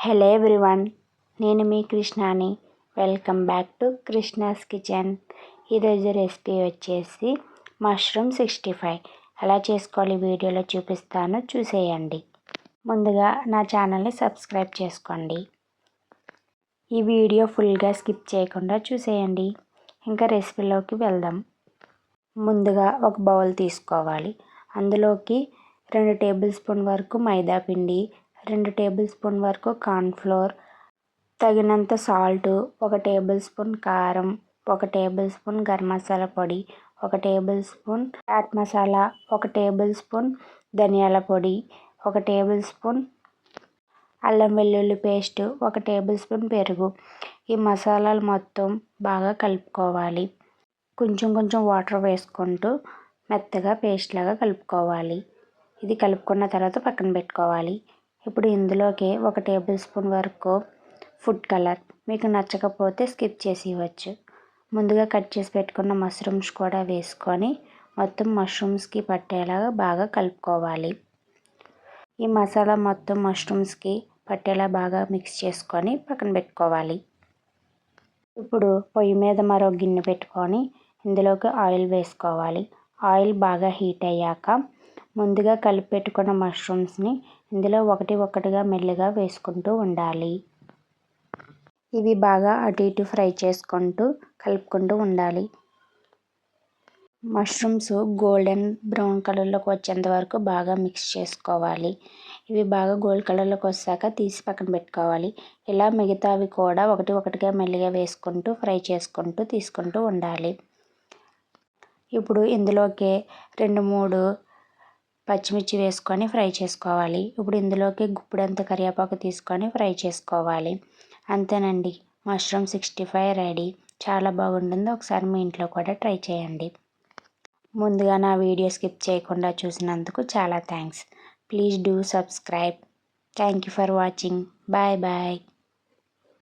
Hello everyone, నేను మీ కృష్ణాని. Welcome back to Krishna's kitchen. ఈరోజు రెసిపీ వచ్చేసి మష్రూమ్ 65 ఎలా చేసుకోవాలి వీడియోలో చూపిస్తాను, చూసేయండి. ముందుగా నా ఛానల్ని సబ్స్క్రైబ్ చేసుకోండి. ఈ వీడియో ఫుల్గా స్కిప్ చేయకుండా చూసేయండి. ఇంకా రెసిపీలోకి వెళ్దాం. ముందుగా ఒక బౌల్ తీసుకోవాలి. అందులోకి 2 టేబుల్ స్పూన్ వరకు మైదా పిండి, 2 టేబుల్ స్పూన్ వరకు కార్న్ఫ్లోర్, తగినంత సాల్ట్, 1 టేబుల్ స్పూన్ కారం, 1 టేబుల్ స్పూన్ గరం మసాలా పొడి, 1 table spoon chaat masala, 1 table spoon ధనియాల పొడి, 1 టేబుల్ స్పూన్ అల్లం వెల్లుల్లి పేస్ట్, 1 టేబుల్ స్పూన్ పెరుగు. ఈ మసాలాలు మొత్తం బాగా కలుపుకోవాలి. కొంచెం కొంచెం వాటర్ వేసుకుంటూ మెత్తగా పేస్ట్ లాగా కలుపుకోవాలి. ఇది కలుపుకున్న తర్వాత పక్కన పెట్టుకోవాలి. ఇప్పుడు ఇందులోకి 1 టేబుల్ స్పూన్ వరకు ఫుడ్ కలర్, మీకు నచ్చకపోతే స్కిప్ చేసి ఇవ్వచ్చు. ముందుగా కట్ చేసి పెట్టుకున్న మష్రూమ్స్ కూడా వేసుకొని మొత్తం మష్రూమ్స్కి పట్టేలాగా బాగా కలుపుకోవాలి. ఈ మసాలా మొత్తం మష్రూమ్స్కి పట్టేలా బాగా మిక్స్ చేసుకొని పక్కన పెట్టుకోవాలి. ఇప్పుడు పొయ్యి మీద మరో గిన్నె పెట్టుకొని ఇందులోకి ఆయిల్ వేసుకోవాలి. ఆయిల్ బాగా హీట్ అయ్యాక ముందుగా కలిపి పెట్టుకున్న మష్రూమ్స్ని ఇందులో ఒకటిగా మెల్లిగా వేసుకుంటూ ఉండాలి. ఇవి బాగా అటు ఇటు ఫ్రై చేసుకుంటూ కలుపుకుంటూ ఉండాలి. మష్రూమ్స్ గోల్డెన్ బ్రౌన్ కలర్లోకి వచ్చేంత వరకు బాగా మిక్స్ చేసుకోవాలి. ఇవి బాగా గోల్డ్ కలర్లోకి వచ్చాక తీసి పక్కన పెట్టుకోవాలి. ఇలా మిగతావి కూడా ఒకటిగా మెల్లిగా వేసుకుంటూ ఫ్రై చేసుకుంటూ తీసుకుంటూ ఉండాలి. ఇప్పుడు ఇందులోకి 2-3 పచ్చిమిర్చి వేసుకొని ఫ్రై చేసుకోవాలి. ఇప్పుడు ఇందులోకి గుప్పెడంత కరివేపాకు తీసుకొని ఫ్రై చేసుకోవాలి. అంతేనండి, మష్రూమ్ 65 రెడీ. చాలా బాగుంటుంది. ఒకసారి మీ ఇంట్లో కూడా ట్రై చేయండి. ముందుగా నా వీడియో స్కిప్ చేయకుండా చూసినందుకు చాలా thanks. Please do subscribe. Thank you for watching. Bye bye.